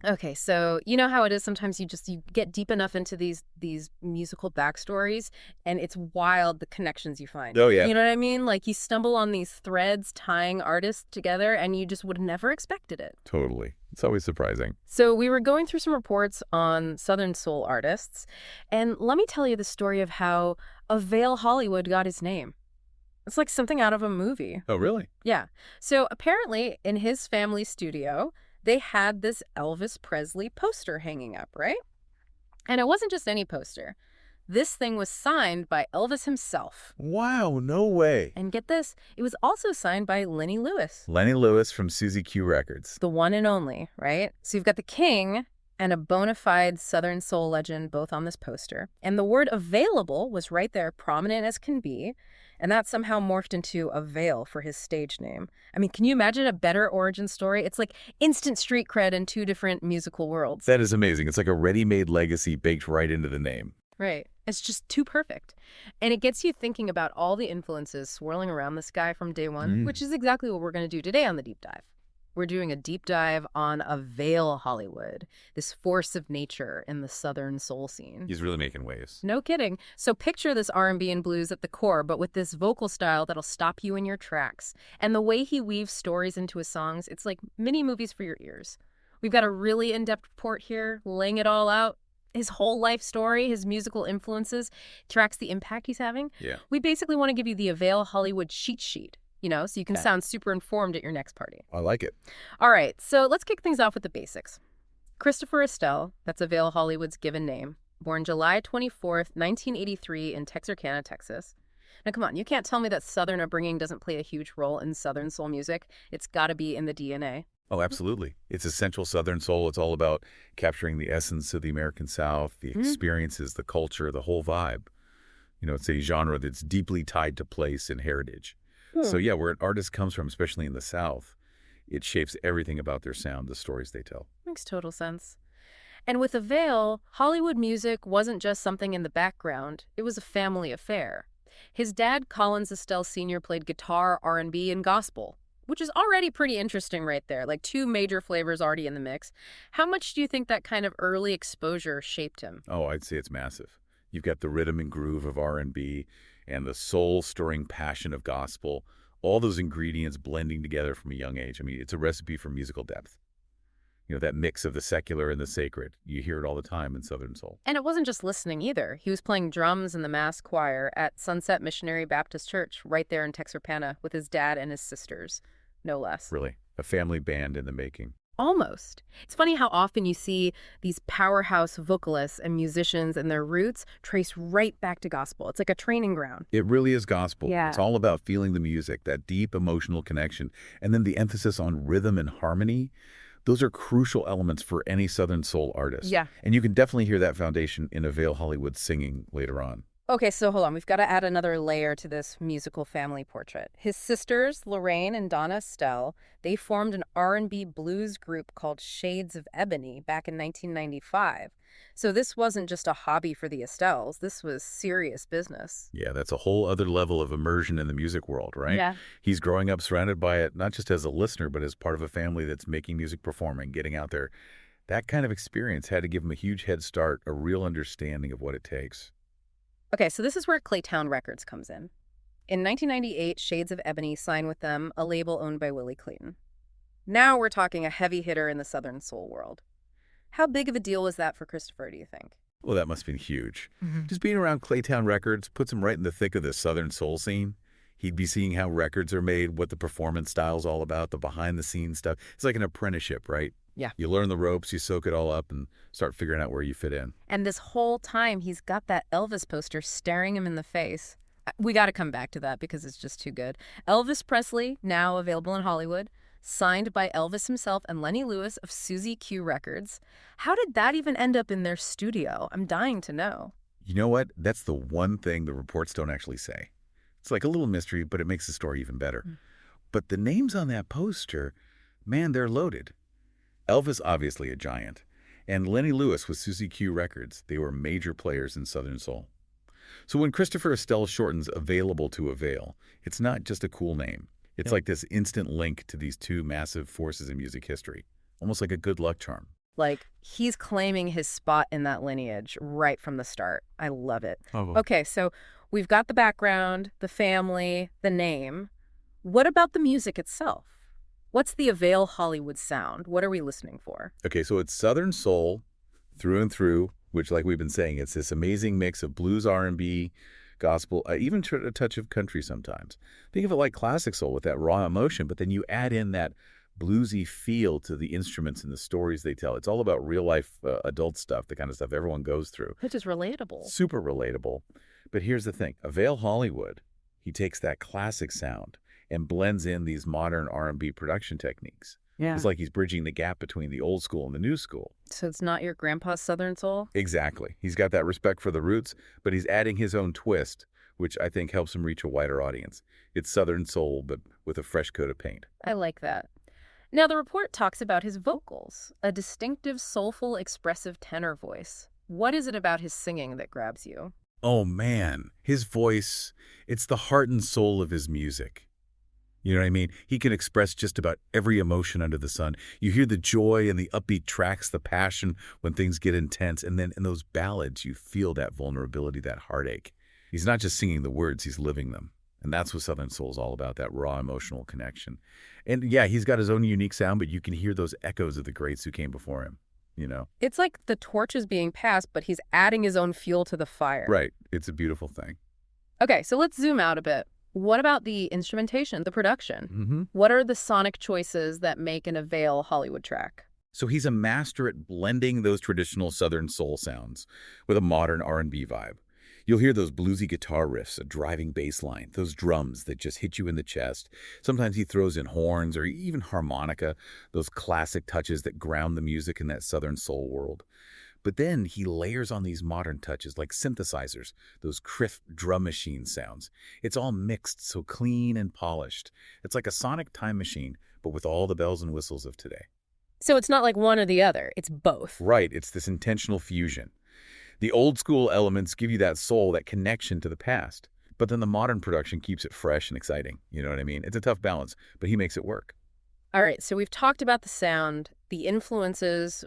Okay, so you know how it is sometimes you get deep enough into these musical backstories and it's wild the connections you find. Oh, yeah. You know what I mean? Like you stumble on these threads tying artists together and you just would have never expected it. Totally. It's always surprising. So we were going through some reports on Southern Soul artists, and let me tell you the story of how Avail Hollywood got his name. It's like something out of a movie. Oh, really? Yeah. So apparently, in his family studio, they had this Elvis Presley poster hanging up, right? And it wasn't just any poster. This thing was signed by Elvis himself. Wow, no way. And get this, it was also signed by Lenny Lewis, Lenny Lewis from Suzy Q Records. the one and only, right? So you've got the king and a bona fide Southern soul legend both on this poster. And the word available was right there, prominent as can be. And that somehow morphed into Avail for his stage name. I mean, can you imagine a better origin story? It's like instant street cred in two different musical worlds. That is amazing. It's like a ready-made legacy baked right into the name. Right. It's just too perfect. And it gets you thinking about all the influences swirling around this guy from day one, which is exactly what we're going to do today on the deep dive. We're doing a deep dive on Avail Hollywood, this force of nature in the Southern soul scene. He's really making waves. No kidding. So picture this R&B and blues at the core, but with this vocal style that'll stop you in your tracks. And the way he weaves stories into his songs, it's like mini movies for your ears. We've got a really in-depth report here, laying it all out. His whole life story, his musical influences, tracks the impact he's having. Yeah. We basically want to give you the Avail Hollywood cheat sheet, so you can sound super informed at your next party. I like it. All right, so let's kick things off with the basics. Christopher Estelle, that's Avail Hollywood's given name, born July 24th, 1983 in Texarkana, Texas. Now, come on, you can't tell me that Southern upbringing doesn't play a huge role in Southern soul music. It's got to be in the DNA. Oh, absolutely. It's essential Southern soul. It's all about capturing the essence of the American South, the experiences, the culture, the whole vibe. It's a genre that's deeply tied to place and heritage. So yeah, where an artist comes from, especially in the South, it shapes everything about their sound, the stories they tell. Makes total sense. And with Avail, Hollywood music wasn't just something in the background. It was a family affair. His dad, Collins Estelle Sr., played guitar, R&B, and gospel, which is already pretty interesting right there, like two major flavors already in the mix. How much do you think that kind of early exposure shaped him? Oh, I'd say it's massive. You've got the rhythm and groove of R&B and the soul-stirring passion of gospel, all those ingredients blending together from a young age. I mean, it's a recipe for musical depth. That mix of the secular and the sacred. You hear it all the time in Southern soul. And it wasn't just listening either. He was playing drums in the mass choir at Sunset Missionary Baptist Church right there in Texarkana with his dad and his sisters, no less. Really, a family band in the making. Almost. It's funny how often you see these powerhouse vocalists and musicians and their roots trace right back to gospel. It's like a training ground. It really is gospel. Yeah. It's all about feeling the music, that deep emotional connection, and then the emphasis on rhythm and harmony. Those are crucial elements for any Southern soul artist. Yeah. And you can definitely hear that foundation in Avail Hollywood singing later on. Okay, so hold on. We've got to add another layer to this musical family portrait. His sisters, Lorraine and Donna Estelle, they formed an R&B blues group called Shades of Ebony back in 1995. So this wasn't just a hobby for the Estelles. This was serious business. Yeah, that's a whole other level of immersion in the music world, right? Yeah. He's growing up surrounded by it, not just as a listener, but as part of a family that's making music, performing, getting out there. That kind of experience had to give him a huge head start, a real understanding of what it takes. Okay, so this is where Claytown Records comes in. In 1998, Shades of Ebony signed with them, a label owned by Willie Clayton. Now we're talking a heavy hitter in the Southern soul world. How big of a deal was that for Christopher, do you think? Well, that must have been huge. Just being around Claytown Records puts him right in the thick of the Southern soul scene. He'd be seeing how records are made, what the performance style's all about, the behind-the-scenes stuff. It's like an apprenticeship, right? Yeah. You learn the ropes, you soak it all up, and start figuring out where you fit in. And this whole time, he's got that Elvis poster staring him in the face. We got to come back to that because it's just too good. Elvis Presley, now available in Hollywood, signed by Elvis himself and Lenny Lewis of Suzy Q Records. How did that even end up in their studio? I'm dying to know. You know what? That's the one thing the reports don't actually say. It's like a little mystery, but it makes the story even better. But the names on that poster, man, they're loaded. Elvis, obviously a giant, and Lenny Lewis with Suzy Q Records. They were major players in Southern soul. So when Christopher Estelle shortens available to Avail, it's not just a cool name. It's like this instant link to these two massive forces in music history, almost like a good luck charm. Like, he's claiming his spot in that lineage right from the start. I love it. Oh. Okay, so we've got the background, the family, the name. What about the music itself? What's the Avail Hollywood sound? What are we listening for? Okay, so it's Southern soul through and through, which, like we've been saying, it's this amazing mix of blues, R&B, gospel, even a touch of country sometimes. Think of it like classic soul with that raw emotion, but then you add in that bluesy feel to the instruments and the stories they tell. It's all about real-life adult stuff, the kind of stuff everyone goes through. Which is relatable. Super relatable. But here's the thing. Avail Hollywood, he takes that classic sound and blends in these modern R&B production techniques. Yeah. It's like he's bridging the gap between the old school and the new school. So it's not your grandpa's Southern soul? Exactly. He's got that respect for the roots, but he's adding his own twist, which I think helps him reach a wider audience. It's Southern soul, but with a fresh coat of paint. I like that. Now, the report talks about his vocals, a distinctive, soulful, expressive tenor voice. What is it about his singing that grabs you? Oh, man. His voice, it's the heart and soul of his music. You know what I mean? He can express just about every emotion under the sun. You hear the joy and the upbeat tracks, the passion when things get intense, and then in those ballads, you feel that vulnerability, that heartache. He's not just singing the words, he's living them. And that's what Southern Soul is all about, that raw emotional connection. And yeah, he's got his own unique sound, but you can hear those echoes of the greats who came before him, you know? It's like the torch is being passed, but he's adding his own fuel to the fire. Right. It's a beautiful thing. Okay, so let's zoom out a bit. What about the instrumentation, the production? Mm-hmm. What are the sonic choices that make an Avail Hollywood track? So he's a master at blending those traditional Southern soul sounds with a modern R&B vibe. You'll hear those bluesy guitar riffs, a driving bass line, those drums that just hit you in the chest. Sometimes he throws in horns or even harmonica, those classic touches that ground the music in that Southern soul world. But then he layers on these modern touches like synthesizers, those crisp drum machine sounds. It's all mixed, so clean and polished. It's like a sonic time machine, but with all the bells and whistles of today. So it's not like one or the other, it's both. Right, it's this intentional fusion. The old school elements give you that soul, that connection to the past. But then the modern production keeps it fresh and exciting. You know what I mean? It's a tough balance, but he makes it work. All right, so we've talked about the sound, the influences.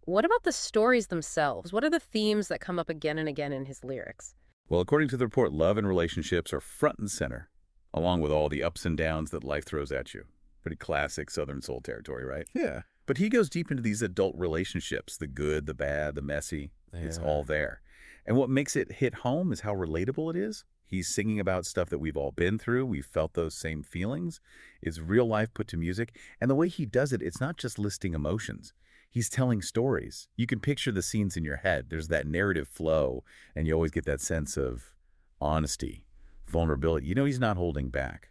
What about the stories themselves? What are the themes that come up again and again in his lyrics? Well, according to the report, love and relationships are front and center, along with all the ups and downs that life throws at you. Pretty classic Southern soul territory, right? Yeah. But he goes deep into these adult relationships, the good, the bad, the messy. It's all there. And what makes it hit home is how relatable it is. He's singing about stuff that we've all been through. We've felt those same feelings. It's real life put to music. And the way he does it, it's not just listing emotions. He's telling stories. You can picture the scenes in your head. There's that narrative flow, and you always get that sense of honesty, vulnerability. You know he's not holding back.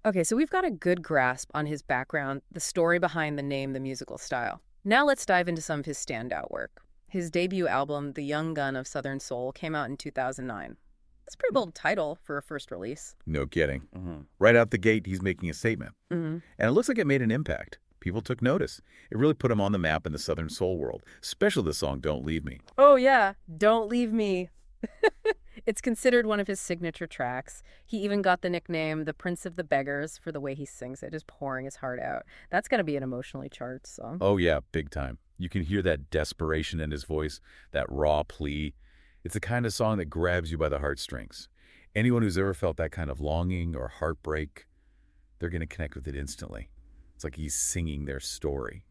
Okay, so we've got a good grasp on his background, the story behind the name, the musical style. Now let's dive into some of his standout work. His debut album, The Young Gun of Southern Soul, came out in 2009. That's a pretty bold title for a first release. No kidding. Right out the gate, he's making a statement. And it looks like it made an impact. People took notice. It really put him on the map in the Southern soul world, especially the song Don't Leave Me. Oh yeah, Don't Leave Me. It's considered one of his signature tracks. He even got the nickname the Prince of the Beggars for the way he sings it, just pouring his heart out. That's going to be an emotionally charged song. Oh yeah, big time. You can hear that desperation in his voice, that raw plea. It's the kind of song that grabs you by the heartstrings. Anyone who's ever felt that kind of longing or heartbreak, they're going to connect with it instantly. It's like he's singing their story.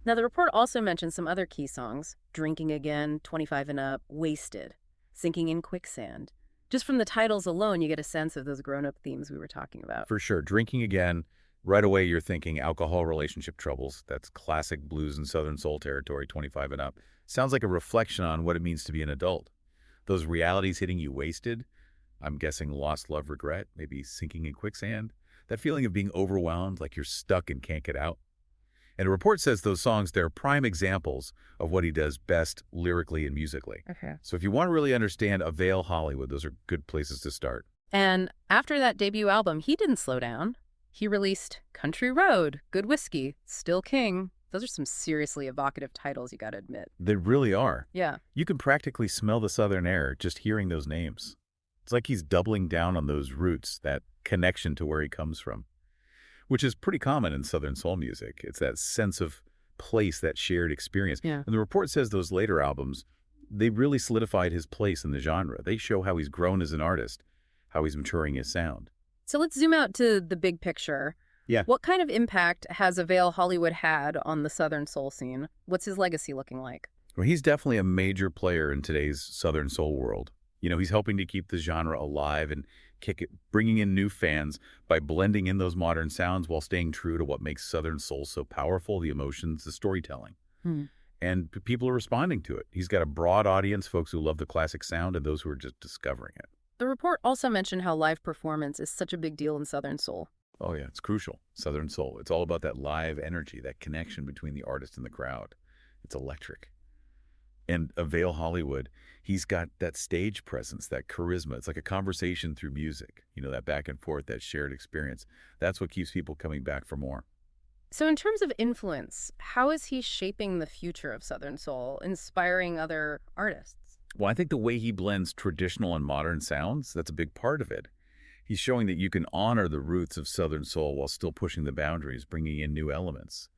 Now, the report also mentions some other key songs: Drinking Again, 25 and Up, Wasted, Sinking in Quicksand. Just from the titles alone, you get a sense of those grown-up themes we were talking about. For sure. Drinking Again, right away you're thinking alcohol relationship troubles. That's classic blues and Southern soul territory, 25 and up. Sounds like a reflection on what it means to be an adult. Those realities hitting you wasted, I'm guessing lost love, regret, maybe sinking in quicksand. That feeling of being overwhelmed, like you're stuck and can't get out. And the report says those songs, they're prime examples of what he does best lyrically and musically. Okay. So if you want to really understand Avail Hollywood, those are good places to start. And after that debut album, he didn't slow down. He released Country Road, Good Whiskey, Still King. Those are some seriously evocative titles, you got to admit. They really are. Yeah. You can practically smell the Southern air just hearing those names. It's like he's doubling down on those roots, that connection to where he comes from, which is pretty common in Southern soul music. It's that sense of place, that shared experience. Yeah. And the report says those later albums, they really solidified his place in the genre. They show how he's grown as an artist, how he's maturing his sound. So let's zoom out to the big picture. Yeah. What kind of impact has Avail Hollywood had on the Southern soul scene? What's his legacy looking like? Well, he's definitely a major player in today's Southern soul world. He's helping to keep the genre alive and bringing in new fans by blending in those modern sounds while staying true to what makes Southern soul so powerful, the emotions, the storytelling. And people are responding to it. He's got a broad audience, folks who love the classic sound and those who are just discovering it. The report also mentioned how live performance is such a big deal in Southern soul. Oh, yeah, it's crucial. Southern soul. It's all about that live energy, that connection between the artist and the crowd. It's electric. And Avail Hollywood, he's got that stage presence, that charisma. It's like a conversation through music, that back and forth, that shared experience. That's what keeps people coming back for more. So in terms of influence, how is he shaping the future of Southern soul, inspiring other artists? Well, I think the way he blends traditional and modern sounds, that's a big part of it. He's showing that you can honor the roots of Southern soul while still pushing the boundaries, bringing in new elements.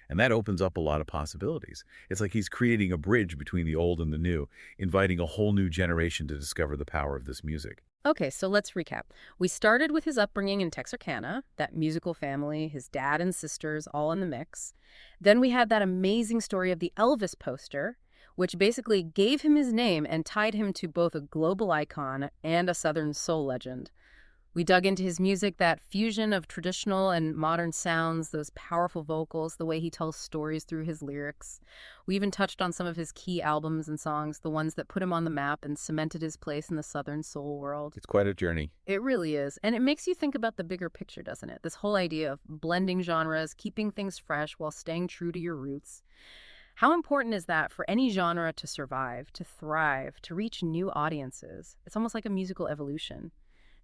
And that opens up a lot of possibilities. It's like he's creating a bridge between the old and the new, inviting a whole new generation to discover the power of this music. Okay, so let's recap. We started with his upbringing in Texarkana, that musical family, his dad and sisters all in the mix. Then we had that amazing story of the Elvis poster, which basically gave him his name and tied him to both a global icon and a Southern soul legend. We dug into his music, that fusion of traditional and modern sounds, those powerful vocals, the way he tells stories through his lyrics. We even touched on some of his key albums and songs, the ones that put him on the map and cemented his place in the Southern soul world. It's quite a journey. It really is. And it makes you think about the bigger picture, doesn't it? This whole idea of blending genres, keeping things fresh while staying true to your roots. How important is that for any genre to survive, to thrive, to reach new audiences? It's almost like a musical evolution.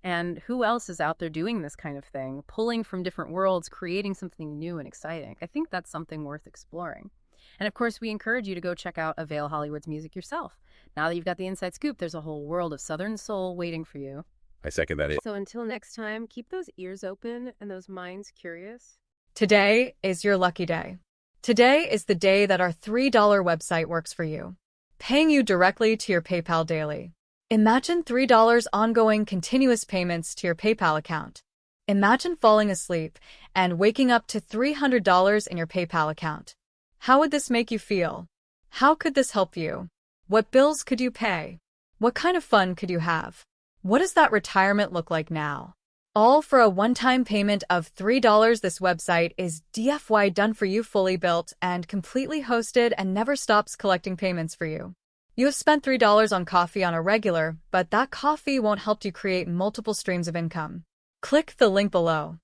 And who else is out there doing this kind of thing, pulling from different worlds, creating something new and exciting? I think that's something worth exploring. And of course, we encourage you to go check out Avail Hollywood's music yourself. Now that you've got the inside scoop, there's a whole world of Southern soul waiting for you. I second that. So until next time, keep those ears open and those minds curious. Today is your lucky day. Today is the day that our $3 website works for you, paying you directly to your PayPal daily. Imagine $3 ongoing continuous payments to your PayPal account. Imagine falling asleep and waking up to $300 in your PayPal account. How would this make you feel? How could this help you? What bills could you pay? What kind of fun could you have? What does that retirement look like now? All for a one-time payment of $3. This website is DFY done for you, fully built and completely hosted, and never stops collecting payments for you. You have spent $3 on coffee on a regular, but that coffee won't help you create multiple streams of income. Click the link below.